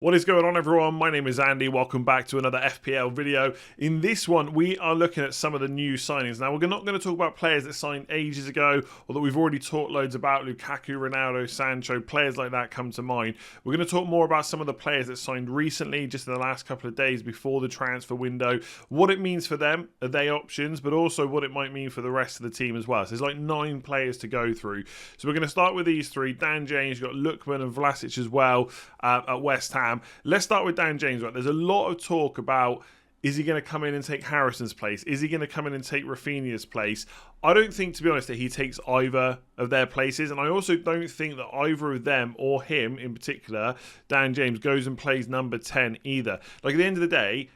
What is going on, everyone? My name is Andy. Welcome back to another FPL video. In this one, we are looking at some of the new signings. Now, we're not going to talk about players that signed ages ago or that we've already talked loads about. Lukaku, Ronaldo, Sancho, players like that come to mind. We're going to talk more about some of the players that signed recently, just in the last couple of days before the transfer window, what it means for them, are they options, but also what it might mean for the rest of the team as well. So there's like 9 players to go through. So we're going to start with these 3. Dan James, you've got Lookman and Vlasic as well at West Ham. Let's start with Dan James. Right, there's a lot of talk about, is he going to come in and take Harrison's place? Is he going to come in and take Rafinha's place? I don't think, to be honest, that he takes either of their places, and I also don't think that either of them, or him in particular, Dan James, goes and plays number 10 either. Like, at the end of the day,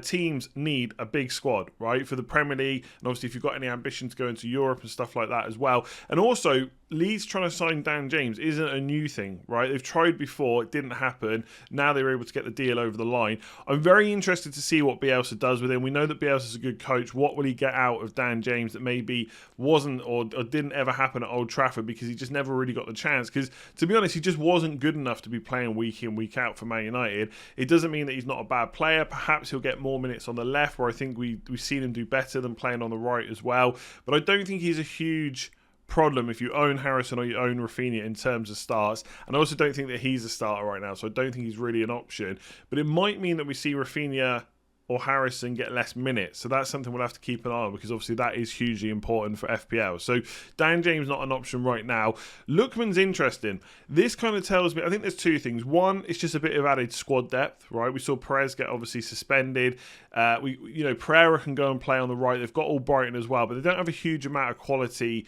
teams need a big squad, right, for the Premier League, and obviously if you've got any ambition to go into Europe and stuff like that as well. And also, Leeds trying to sign Dan James isn't a new thing, right? They've tried before, it didn't happen. Now they were able to get the deal over the line. I'm very interested to see what Bielsa does with him. We know that Bielsa's a good coach. What will he get out of Dan James that maybe wasn't or didn't ever happen at Old Trafford because he just never really got the chance? Because, to be honest, he just wasn't good enough to be playing week in, week out for Man United. It doesn't mean that he's not a bad player. Perhaps he'll get more minutes on the left, where I think we've seen him do better than playing on the right as well. But I don't think he's a huge problem if you own Harrison or you own Rafinha in terms of starts. And I also don't think that he's a starter right now, so I don't think he's really an option. But it might mean that we see Rafinha or Harrison get less minutes. So that's something we'll have to keep an eye on, because obviously that is hugely important for FPL. So Dan James not an option right now. Lookman's interesting. This kind of tells me, I think there's 2 things. One, it's just a bit of added squad depth, right? We saw Perez get obviously suspended. Pereira can go and play on the right. They've got all Brighton as well, but they don't have a huge amount of quality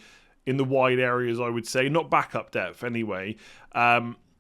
in the wide areas, I would say. Not backup depth, anyway.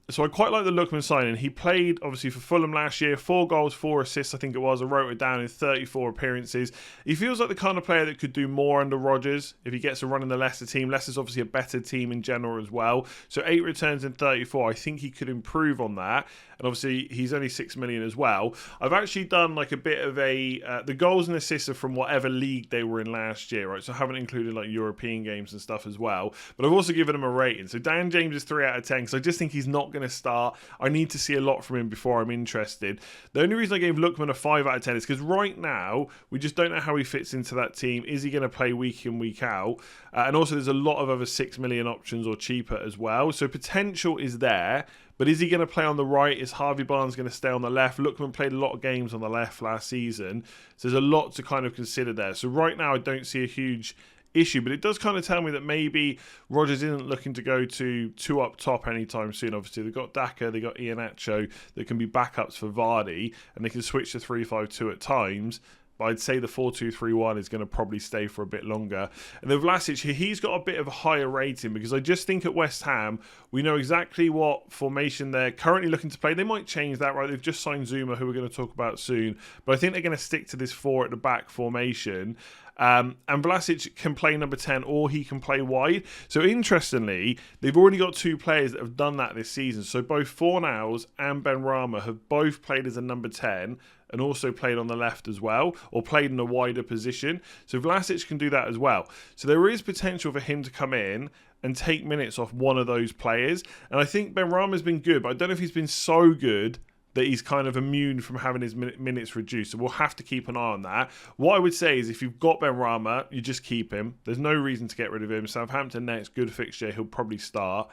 So I quite like the Lookman signing. He played, obviously, for Fulham last year. 4 goals, 4 assists, I think it was. I wrote it down in 34 appearances. He feels like the kind of player that could do more under Rodgers if he gets a run in the Leicester team. Leicester's obviously a better team in general as well. So 8 returns in 34. I think he could improve on that. And obviously, he's only 6 million as well. I've actually done like a bit of the goals and assists are from whatever league they were in last year, right? So I haven't included like European games and stuff as well. But I've also given him a rating. So Dan James is 3 out of 10, because I just think he's not going to start. I need to see a lot from him before I'm interested. The only reason I gave Lookman a 5 out of 10 is because right now, we just don't know how he fits into that team. Is he going to play week in, week out? And also, there's a lot of other 6 million options or cheaper as well. So potential is there. But is he going to play on the right? Is Harvey Barnes going to stay on the left? Lookman played a lot of games on the left last season. So there's a lot to kind of consider there. So right now, I don't see a huge issue, but it does kind of tell me that maybe Rodgers isn't looking to go to 2 up top anytime soon. Obviously, they've got Daka, they've got Iheanacho that can be backups for Vardy, and they can switch to 3-5-2 at times. I'd say the 4-2-3-1 is going to probably stay for a bit longer. And then Vlasic, he's got a bit of a higher rating, because I just think at West Ham, we know exactly what formation they're currently looking to play. They might change that, right? They've just signed Zuma, who we're going to talk about soon. But I think they're going to stick to this 4 at the back formation. And Vlasic can play number 10, or he can play wide. So interestingly, they've already got 2 players that have done that this season. So both Fornals and Benrahma have both played as a number 10 and also played on the left as well, or played in a wider position. So Vlasic can do that as well. So there is potential for him to come in and take minutes off one of those players. And I think Benrahma's been good, but I don't know if he's been so good that he's kind of immune from having his minutes reduced. So we'll have to keep an eye on that. What I would say is, if you've got Benrahma, you just keep him. There's no reason to get rid of him. Southampton next, good fixture. He'll probably start.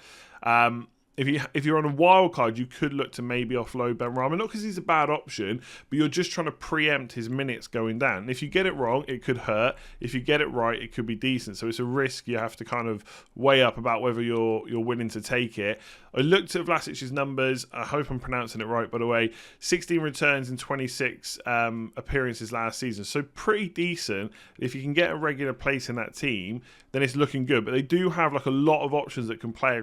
If you're on a wild card, you could look to maybe offload Benrahma, not because he's a bad option, but you're just trying to preempt his minutes going down. And if you get it wrong, it could hurt. If you get it right, it could be decent. So it's a risk you have to kind of weigh up about whether you're willing to take it. I looked at Vlasic's numbers. I hope I'm pronouncing it right, by the way. 16 returns in 26 appearances last season. So pretty decent. If you can get a regular place in that team, then it's looking good. But they do have like a lot of options that can play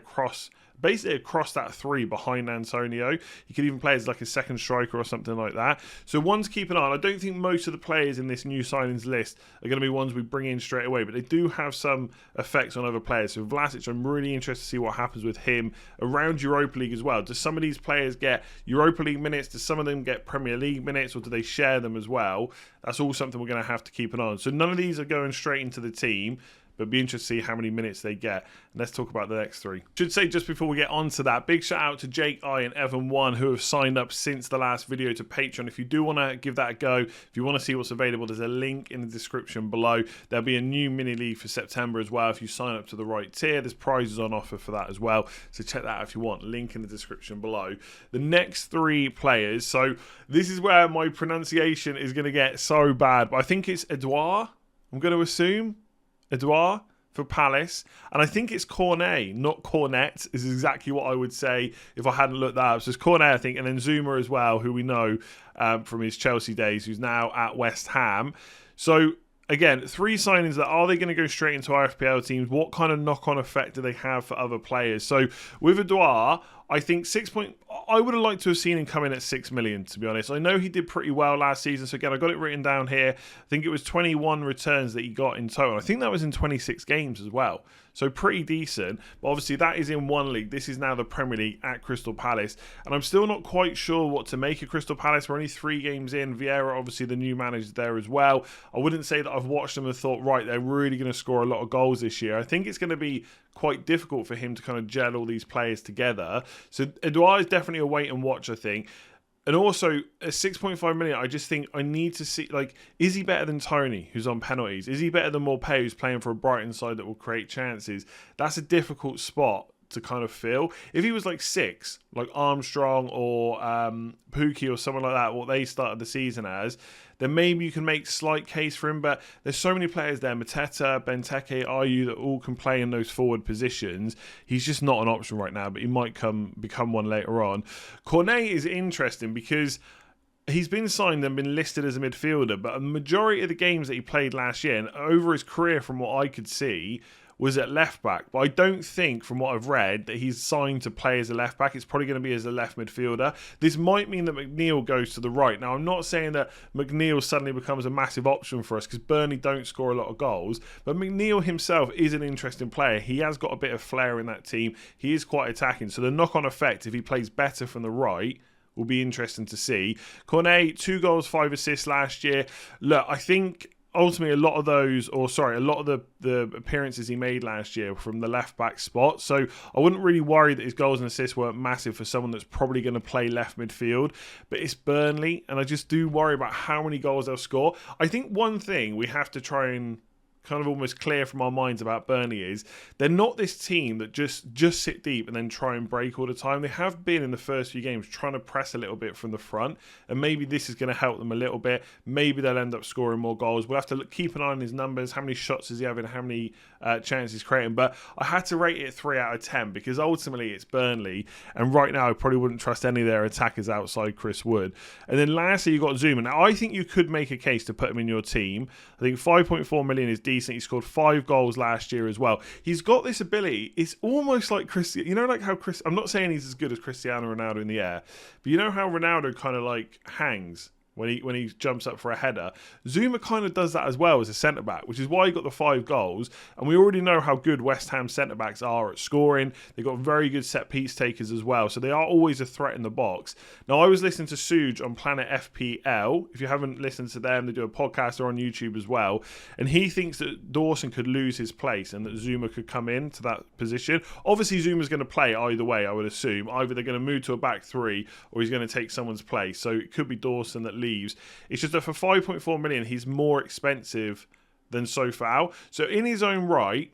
basically across that 3 behind Antonio. You could even play as like a second striker or something like that. So one to keep an eye on. I don't think most of the players in this new signings list are going to be ones we bring in straight away, but they do have some effects on other players. So Vlasic, I'm really interested to see what happens with him around Europa League as well. Do some of these players get Europa League minutes? Do some of them get Premier League minutes, or do they share them as well? That's all something we're going to have to keep an eye on. So none of these are going straight into the team. but be interested to see how many minutes they get. And let's talk about the next three. Should say just before we get on to that, big shout out to Jake I and Evan 1 who have signed up since the last video to Patreon. If you do want to give that a go, if you want to see what's available, there's a link in the description below. There'll be a new mini league for September as well. If you sign up to the right tier, there's prizes on offer for that as well. So check that out if you want. Link in the description below. The next three players. So this is where my pronunciation is going to get so bad, but I think it's Edouard. I'm going to assume Edouard for Palace, and I think it's Cornet, not Cornet, is exactly what I would say if I hadn't looked that up. So it's Cornet, I think, and then Zuma as well, who we know from his Chelsea days, who's now at West Ham. So again, three signings that are they going to go straight into our FPL teams? What kind of knock-on effect do they have for other players? So with Edouard, I think I would have liked to have seen him come in at 6 million, to be honest. I know he did pretty well last season. So again, I got it written down here. I think it was 21 returns that he got in total. I think that was in 26 games as well. So pretty decent. But obviously that is in one league. This is now the Premier League at Crystal Palace. And I'm still not quite sure what to make of Crystal Palace. We're only 3 games in. Vieira, obviously the new manager there as well. I wouldn't say that I've watched them and thought, right, they're really going to score a lot of goals this year. I think it's going to be quite difficult for him to kind of gel all these players together. So Edouard is definitely a wait and watch, I think. And also, at 6.5 million, I just think I need to see, like, is he better than Tony, who's on penalties? Is he better than Morpay, who's playing for a Brighton side that will create chances? That's a difficult spot to kind of fill. If he was like 6, like Armstrong or Pookie or someone like that, what they started the season as, then maybe you can make slight case for him. But there's so many players there, Mateta, Benteke, Ayew, that all can play in those forward positions. He's just not an option right now, but he might become one later on. Cornet is interesting because he's been signed and been listed as a midfielder, but a majority of the games that he played last year and over his career, from what I could see, was at left back. But I don't think, from what I've read, that he's signed to play as a left back. It's probably going to be as a left midfielder. This might mean that McNeil goes to the right. Now, I'm not saying that McNeil suddenly becomes a massive option for us because Burnley don't score a lot of goals, but McNeil himself is an interesting player. He has got a bit of flair in that team. He is quite attacking. So the knock-on effect, if he plays better from the right, will be interesting to see. Cornet, 2 goals, 5 assists last year. Look, I think ultimately a lot of the appearances he made last year from the left back spot. So I wouldn't really worry that his goals and assists weren't massive for someone that's probably going to play left midfield. But it's Burnley, and I just do worry about how many goals they'll score. I think one thing we have to try and kind of almost clear from our minds about Burnley is they're not this team that just sit deep and then try and break all the time. They have been in the first few games trying to press a little bit from the front, and maybe this is going to help them a little bit. Maybe they'll end up scoring more goals. We'll have to keep an eye on his numbers, how many shots is he having, how many chances he's creating. But I had to rate it 3 out of 10 because ultimately it's Burnley, and right now I probably wouldn't trust any of their attackers outside Chris Wood. And then lastly, you've got Zuma. Now I think you could make a case to put him in your team. I think 5.4 million is decent. He scored 5 goals last year as well. He's got this ability. It's almost like Cristiano. You know, like how I'm not saying he's as good as Cristiano Ronaldo in the air, but you know how Ronaldo kind of like hangs when he jumps up for a header. Zuma kind of does that as well as a centre-back, which is why he got the 5 goals. And we already know how good West Ham centre-backs are at scoring. They've got very good set-piece takers as well, so they are always a threat in the box. Now, I was listening to Suj on Planet FPL. If you haven't listened to them, they do a podcast. They're on YouTube as well. And he thinks that Dawson could lose his place and that Zuma could come into that position. Obviously, Zuma's going to play either way, I would assume. Either they're going to move to a back 3 or he's going to take someone's place. So it could be Dawson that leaves. It's just that for 5.4 million, he's more expensive than Sofao. So in his own right,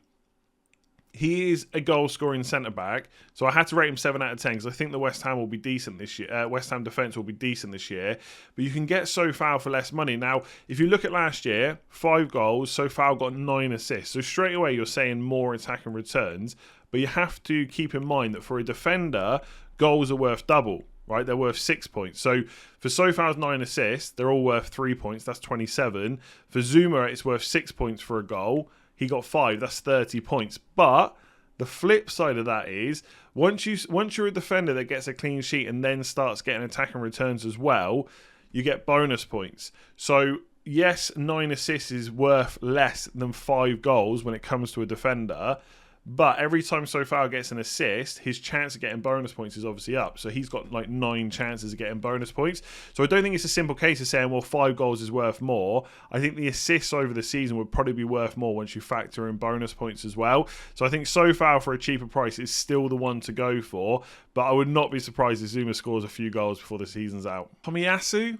he is a goal-scoring centre-back. So I had to rate him 7 out of 10 because I think the West Ham will be decent this year. West Ham defence will be decent this year. But you can get Sofao for less money. Now, if you look at last year, 5 goals, Sofao got 9 assists. So straight away, you're saying more attack and returns. But you have to keep in mind that for a defender, goals are worth double. Right, they're worth 6 points. So for Sofao's 9 assists, they're all worth 3 points. That's 27. For Zuma, it's worth 6 points for a goal. He got 5. That's 30 points. But the flip side of that is once you're a defender that gets a clean sheet and then starts getting attack and returns as well, you get bonus points. So yes, 9 assists is worth less than 5 goals when it comes to a defender. But every time Sofao gets an assist, his chance of getting bonus points is obviously up. So he's got like 9 chances of getting bonus points. So I don't think it's a simple case of saying, well, 5 goals is worth more. I think the assists over the season would probably be worth more once you factor in bonus points as well. So I think Sofao for a cheaper price is still the one to go for. But I would not be surprised if Zuma scores a few goals before the season's out. Tomiyasu?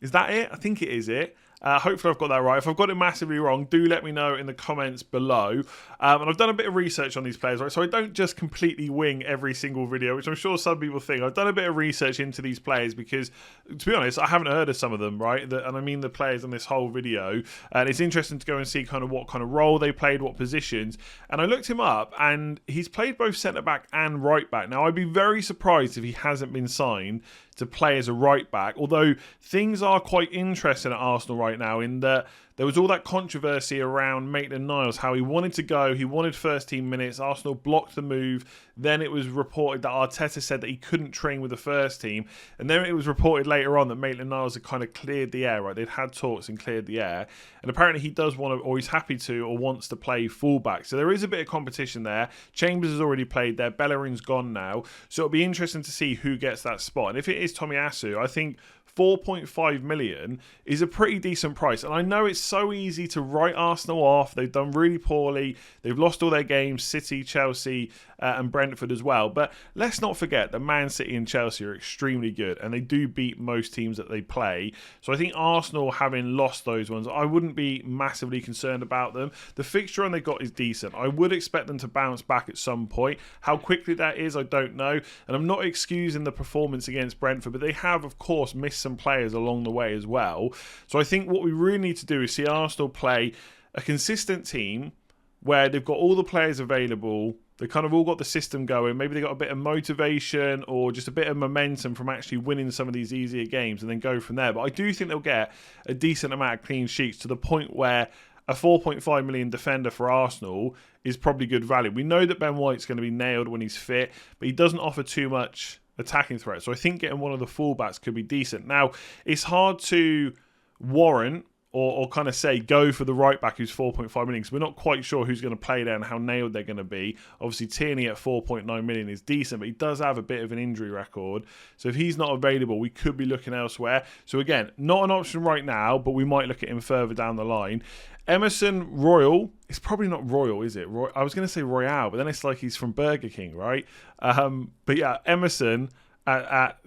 Is that it? I think it is it. Hopefully I've got that right. If I've got it massively wrong, do let me know in the comments below. And I've done a bit of research on these players, right? So I don't just completely wing every single video, which I'm sure some people think. I've done a bit of research into these players because, to be honest, I haven't heard of some of them, right? And I mean the players in this whole video. And it's interesting to go and see kind of what kind of role they played, what positions. And I looked him up, and he's played both centre-back and right-back. Now, I'd be very surprised if he hasn't been signed to play as a right back, although things are quite interesting at Arsenal right now in that there was all that controversy around Maitland-Niles, how he wanted to go, he wanted first team minutes, Arsenal blocked the move, then it was reported that Arteta said that he couldn't train with the first team, and then it was reported later on that Maitland-Niles had kind of cleared the air, right? They'd had talks and cleared the air, and apparently he does want to, or he's happy to, or wants to play fullback, so there is a bit of competition there. Chambers has already played there, Bellerin's gone now, so it'll be interesting to see who gets that spot, and if it is Tomiyasu, I think 4.5 million is a pretty decent price. And I know it's so easy to write Arsenal off. They've done really poorly. They've lost all their games, City, Chelsea, and Brentford as well. But let's not forget that Man City and Chelsea are extremely good, and they do beat most teams that they play. So I think Arsenal, having lost those ones, I wouldn't be massively concerned about them. The fixture run they got is decent. I would expect them to bounce back at some point. How quickly that is, I don't know. And I'm not excusing the performance against Brentford, but they have, of course, missed some players along the way as well. So I think what we really need to do is see Arsenal play a consistent team where they've got all the players available. They kind of all got the system going. Maybe they got a bit of motivation or just a bit of momentum from actually winning some of these easier games and then go from there. But I do think they'll get a decent amount of clean sheets to the point where a 4.5 million defender for Arsenal is probably good value. We know that Ben White's going to be nailed when he's fit, but he doesn't offer too much attacking threat. So I think getting one of the fullbacks could be decent. Now, it's hard to warrant or kind of say go for the right back who's 4.5 million because we're not quite sure who's going to play there and how nailed they're going to be. Obviously, Tierney at 4.9 million is decent, but he does have a bit of an injury record. So if he's not available, we could be looking elsewhere. So again, not an option right now, but we might look at him further down the line. Emerson Royal, it's probably not Royal, is it? I was going to say Royale, but then it's like he's from Burger King, right? But yeah, Emerson at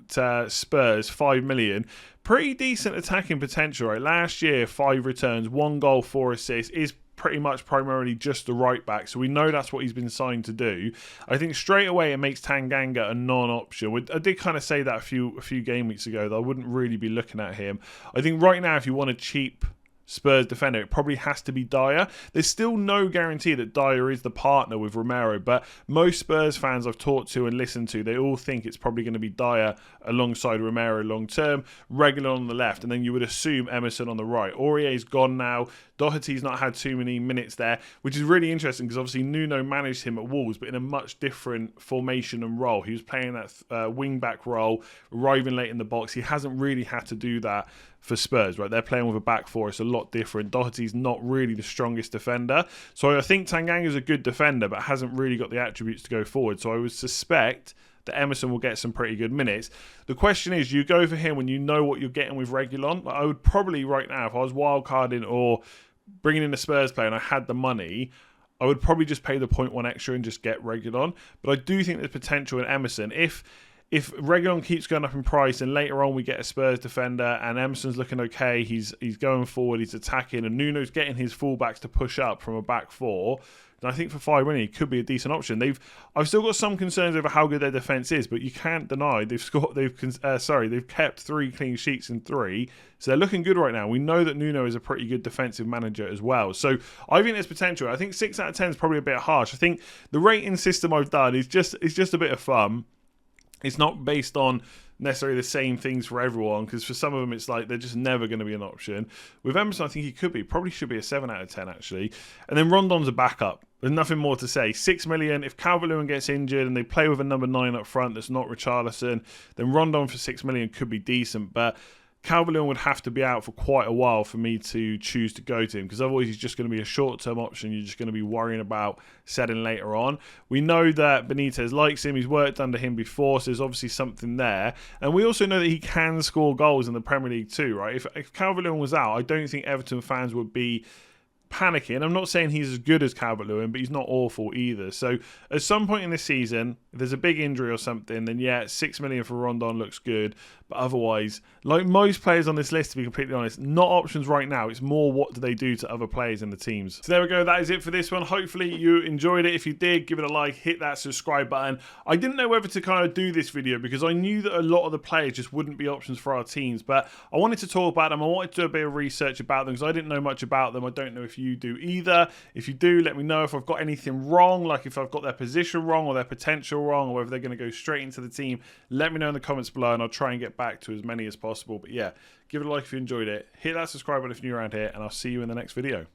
Spurs, 5 million. Pretty decent attacking potential, right? Last year, 5 returns, 1 goal, 4 assists, is pretty much primarily just the right back. So we know that's what he's been signed to do. I think straight away it makes Tanganga a non-option. I did kind of say that a few game weeks ago that I wouldn't really be looking at him. I think right now, if you want a cheap Spurs defender, it probably has to be Dyer. There's still no guarantee that Dyer is the partner with Romero, but most Spurs fans I've talked to and listened to, they all think it's probably going to be Dyer alongside Romero long term, Reguilon on the left, and then you would assume Emerson on the right. Aurier's gone now. Doherty's not had too many minutes there, which is really interesting because obviously Nuno managed him at Wolves, but in a much different formation and role. He was playing that wing-back role, arriving late in the box. He hasn't really had to do that for Spurs, right? They're playing with a back four. It's a lot different. Doherty's not really the strongest defender. So I think Tanganga's a good defender, but hasn't really got the attributes to go forward. So I would suspect that Emerson will get some pretty good minutes. The question is, you go for him when you know what you're getting with Reguilon? Like, I would probably right now, if I was wildcarding or bringing in a Spurs player and I had the money, I would probably just pay the 0.1 extra and just get Reguilon. But I do think there's potential in Emerson. If Reguilon keeps going up in price and later on we get a Spurs defender and Emerson's looking okay, he's going forward, he's attacking, and Nuno's getting his fullbacks to push up from a back four, then I think for 5 million, it could be a decent option. I've still got some concerns over how good their defence is, but you can't deny they've kept 3 clean sheets in 3, so they're looking good right now. We know that Nuno is a pretty good defensive manager as well, so I think there's potential. I think 6 out of 10 is probably a bit harsh. I think the rating system I've done is just a bit of fun. It's not based on necessarily the same things for everyone, because for some of them it's like they're just never going to be an option. With Emerson, I think he could be. Probably should be a 7 out of 10 actually. And then Rondon's a backup. There's nothing more to say. 6 million. If Calvert-Lewin gets injured and they play with a number 9 up front that's not Richarlison, then Rondon for 6 million could be decent. But Calvert-Lewin would have to be out for quite a while for me to choose to go to him, because otherwise he's just going to be a short-term option. You're just going to be worrying about selling later on. We know that Benitez likes him. He's worked under him before, so there's obviously something there. And we also know that he can score goals in the Premier League too, right? If Calvert-Lewin was out, I don't think Everton fans would be panicking. I'm not saying he's as good as Calvert-Lewin, but he's not awful either. So at some point in this season, if there's a big injury or something, then yeah, 6 million for Rondon looks good. But otherwise, like most players on this list, to be completely honest, not options right now. It's more what do they do to other players in the teams. So there we go. That is it for this one. Hopefully you enjoyed it. If you did, give it a like, hit that subscribe button. I didn't know whether to kind of do this video because I knew that a lot of the players just wouldn't be options for our teams, but I wanted to talk about them. I wanted to do a bit of research about them because I didn't know much about them. I don't know if you do either. If you do, let me know if I've got anything wrong, like if I've got their position wrong or their potential wrong, or whether they're going to go straight into the team. Let me know in the comments below and I'll try and get back to as many as possible. But yeah, give it a like if you enjoyed it. Hit that subscribe button if you're new around here, and I'll see you in the next video.